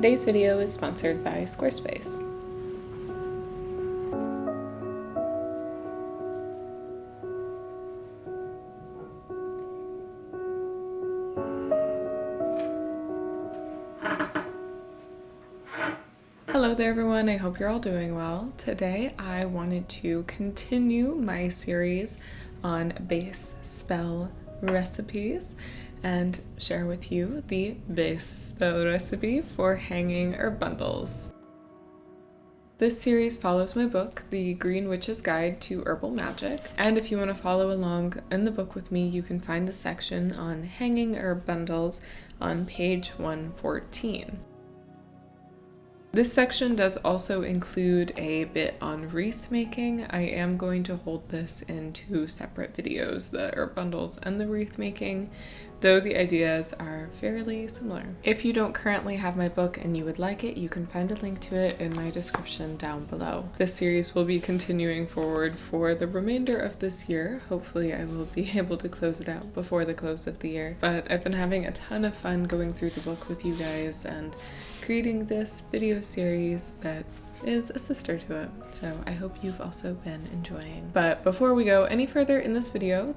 Today's video is sponsored by Squarespace. Hello there everyone, I hope you're all doing well. Today I wanted to continue my series on base spell recipes and share with you the base spell recipe for hanging herb bundles. This series follows my book, The Green Witch's Guide to Herbal Magic, and if you want to follow along in the book with me, you can find the section on hanging herb bundles on page 114. This section does also include a bit on wreath making. I am going to hold this in two separate videos, the herb bundles and the wreath making, though the ideas are fairly similar. If you don't currently have my book and you would like it, you can find a link to it in my description down below. This series will be continuing forward for the remainder of this year. Hopefully I will be able to close it out before the close of the year, but I've been having a ton of fun going through the book with you guys and creating this video series that is a sister to it, so I hope you've also been enjoying. But before we go any further in this video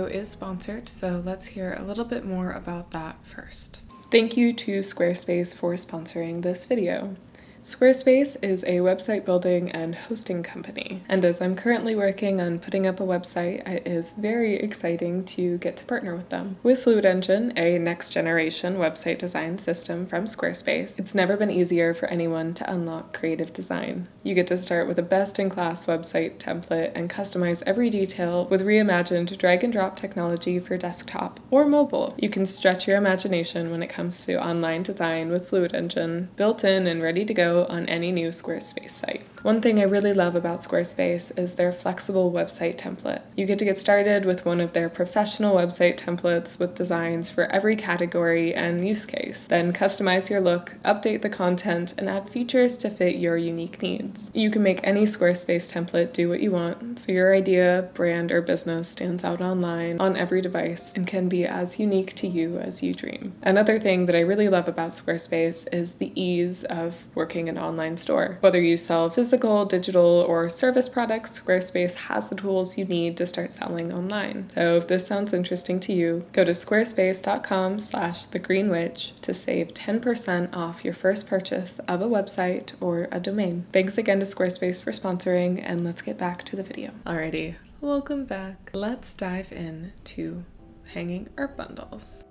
is sponsored, so let's hear a little bit more about that first. Thank you to Squarespace for sponsoring this video. Squarespace is a website building and hosting company, and as I'm currently working on putting up a website, it is very exciting to get to partner with them. With Fluid Engine, a next-generation website design system from Squarespace, it's never been easier for anyone to unlock creative design. You get to start with a best-in-class website template and customize every detail with reimagined drag-and-drop technology for desktop or mobile. You can stretch your imagination when it comes to online design with Fluid Engine, built in and ready to go on any new Squarespace site. One thing I really love about Squarespace is their flexible website template. You get to get started with one of their professional website templates with designs for every category and use case. Then customize your look, update the content, and add features to fit your unique needs. You can make any Squarespace template do what you want, so your idea, brand, or business stands out online on every device and can be as unique to you as you dream. Another thing that I really love about Squarespace is the ease of working an online store. Whether you sell physical, digital, or service products, Squarespace has the tools you need to start selling online. So if this sounds interesting to you, go to squarespace.com/thegreenwitch to save 10% off your first purchase of a website or a domain. Thanks again to Squarespace for sponsoring, and let's get back to the video. Alrighty, welcome back. Let's dive into hanging herb bundles.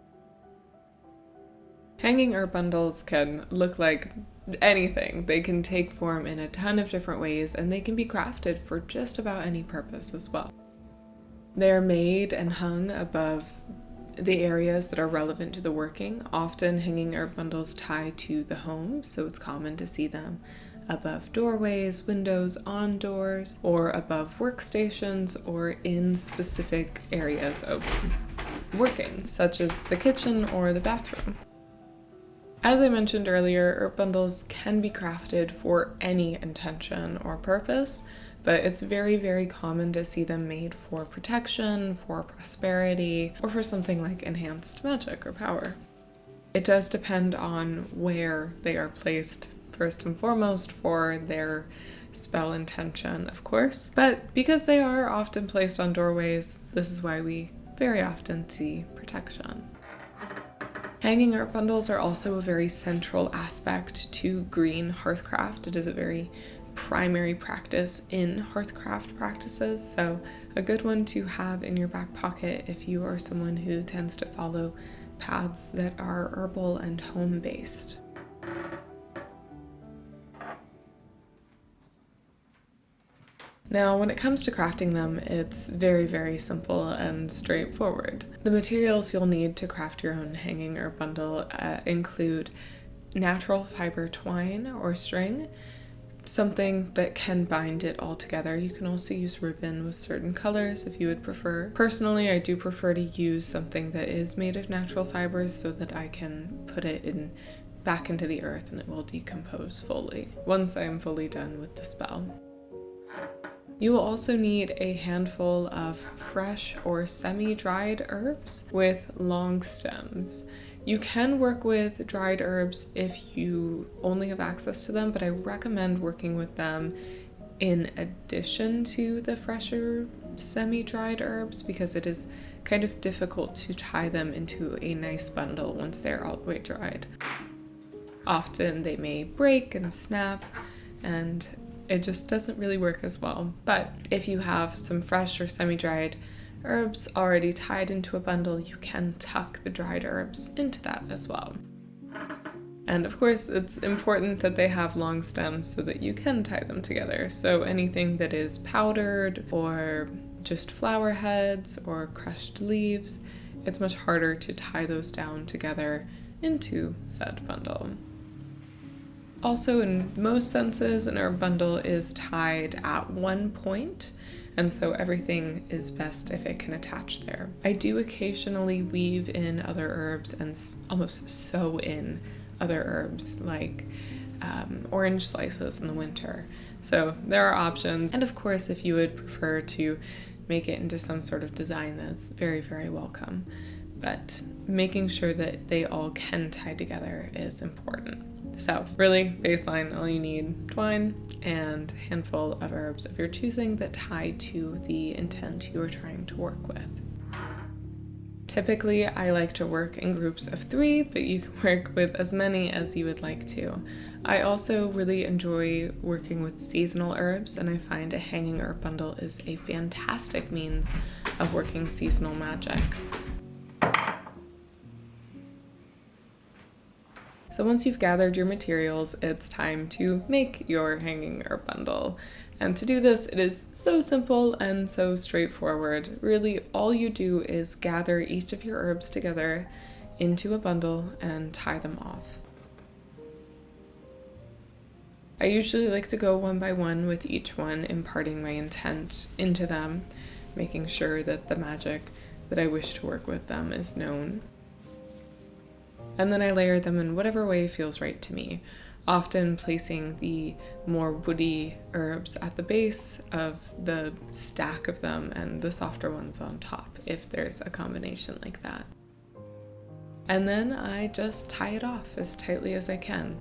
Hanging herb bundles can look like anything. They can take form in a ton of different ways, and they can be crafted for just about any purpose as well. They're made and hung above the areas that are relevant to the working. Often hanging herb bundles tie to the home, so it's common to see them above doorways, windows, on doors, or above workstations, or in specific areas of working, such as the kitchen or the bathroom. As I mentioned earlier, herb bundles can be crafted for any intention or purpose, but it's very, very common to see them made for protection, for prosperity, or for something like enhanced magic or power. It does depend on where they are placed, first and foremost, for their spell intention, of course, but because they are often placed on doorways, this is why we very often see protection. Hanging herb bundles are also a very central aspect to green hearthcraft. It is a very primary practice in hearthcraft practices, so a good one to have in your back pocket if you are someone who tends to follow paths that are herbal and home-based. Now, when it comes to crafting them, it's very, very simple and straightforward. The materials you'll need to craft your own hanging herb bundle include natural fiber twine or string, something that can bind it all together. You can also use ribbon with certain colors if you would prefer. Personally, I do prefer to use something that is made of natural fibers so that I can put it back into the earth and it will decompose fully once I am fully done with the spell. You will also need a handful of fresh or semi-dried herbs with long stems. You can work with dried herbs if you only have access to them, but I recommend working with them in addition to the fresher semi-dried herbs because it is kind of difficult to tie them into a nice bundle once they're all the way dried. Often they may break and snap, and it just doesn't really work as well. But if you have some fresh or semi-dried herbs already tied into a bundle, you can tuck the dried herbs into that as well. And of course, it's important that they have long stems so that you can tie them together. So anything that is powdered or just flower heads or crushed leaves, it's much harder to tie those down together into said bundle. Also, in most senses, an herb bundle is tied at one point, and so everything is best if it can attach there. I do occasionally weave in other herbs and almost sew in other herbs like orange slices in the winter. So there are options. And of course, if you would prefer to make it into some sort of design, that's very, very welcome. But making sure that they all can tie together is important. So really, baseline, all you need, twine and a handful of herbs of your choosing that tie to the intent you are trying to work with. Typically, I like to work in groups of 3, but you can work with as many as you would like to. I also really enjoy working with seasonal herbs, and I find a hanging herb bundle is a fantastic means of working seasonal magic. So once you've gathered your materials, it's time to make your hanging herb bundle. And to do this, it is so simple and so straightforward. Really, all you do is gather each of your herbs together into a bundle and tie them off. I usually like to go one by one with each one, imparting my intent into them, making sure that the magic that I wish to work with them is known. And then I layer them in whatever way feels right to me, often placing the more woody herbs at the base of the stack of them and the softer ones on top, if there's a combination like that. And then I just tie it off as tightly as I can.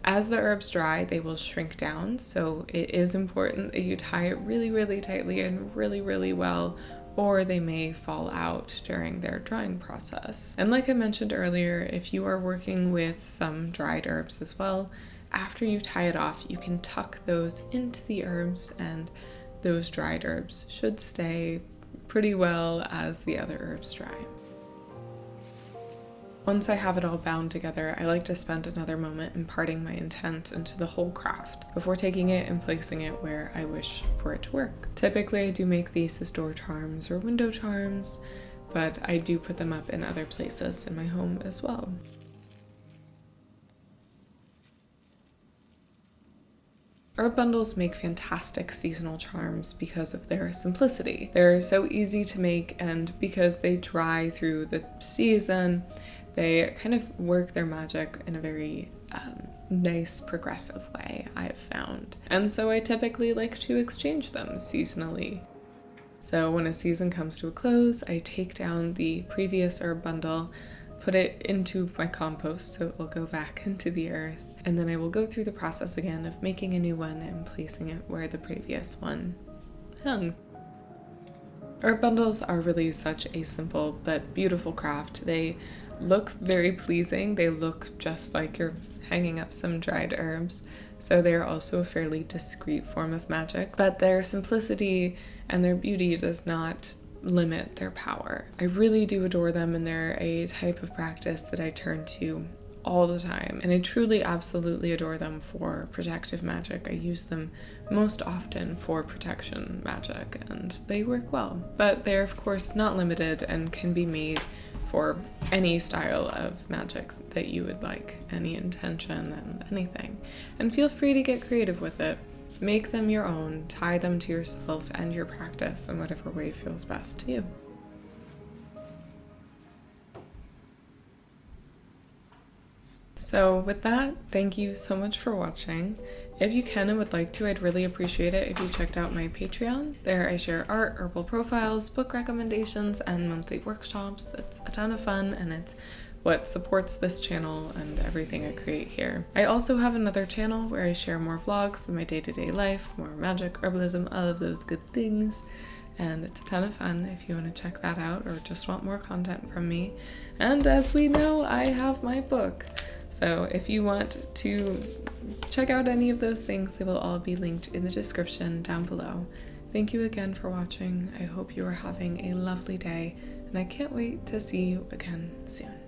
As the herbs dry, they will shrink down, so it is important that you tie it really, really tightly and really, really well, or they may fall out during their drying process. And like I mentioned earlier, if you are working with some dried herbs as well, after you tie it off, you can tuck those into the herbs, and those dried herbs should stay pretty well as the other herbs dry. Once I have it all bound together, I like to spend another moment imparting my intent into the whole craft before taking it and placing it where I wish for it to work. Typically, I do make these as door charms or window charms, but I do put them up in other places in my home as well. Herb bundles make fantastic seasonal charms because of their simplicity. They're so easy to make, and because they dry through the season, they kind of work their magic in a very nice, progressive way, I've found. And so I typically like to exchange them seasonally. So when a season comes to a close, I take down the previous herb bundle, put it into my compost so it will go back into the earth, and then I will go through the process again of making a new one and placing it where the previous one hung. Herb bundles are really such a simple but beautiful craft. They look very pleasing. They look just like you're hanging up some dried herbs, so they're also a fairly discreet form of magic, but their simplicity and their beauty does not limit their power. I really do adore them, and they're a type of practice that I turn to all the time, and I truly absolutely adore them for protective magic. I use them most often for protection magic, and they work well, but they're of course not limited and can be made for any style of magic that you would like, any intention and anything. And feel free to get creative with it. Make them your own, tie them to yourself and your practice in whatever way feels best to you. So with that, thank you so much for watching. If you can and would like to, I'd really appreciate it if you checked out my Patreon. There I share art, herbal profiles, book recommendations, and monthly workshops. It's a ton of fun, and it's what supports this channel and everything I create here. I also have another channel where I share more vlogs of my day-to-day life, more magic, herbalism, all of those good things. And it's a ton of fun if you want to check that out or just want more content from me. And as we know, I have my book. So if you want to check out any of those things, they will all be linked in the description down below. Thank you again for watching. I hope you are having a lovely day, and I can't wait to see you again soon.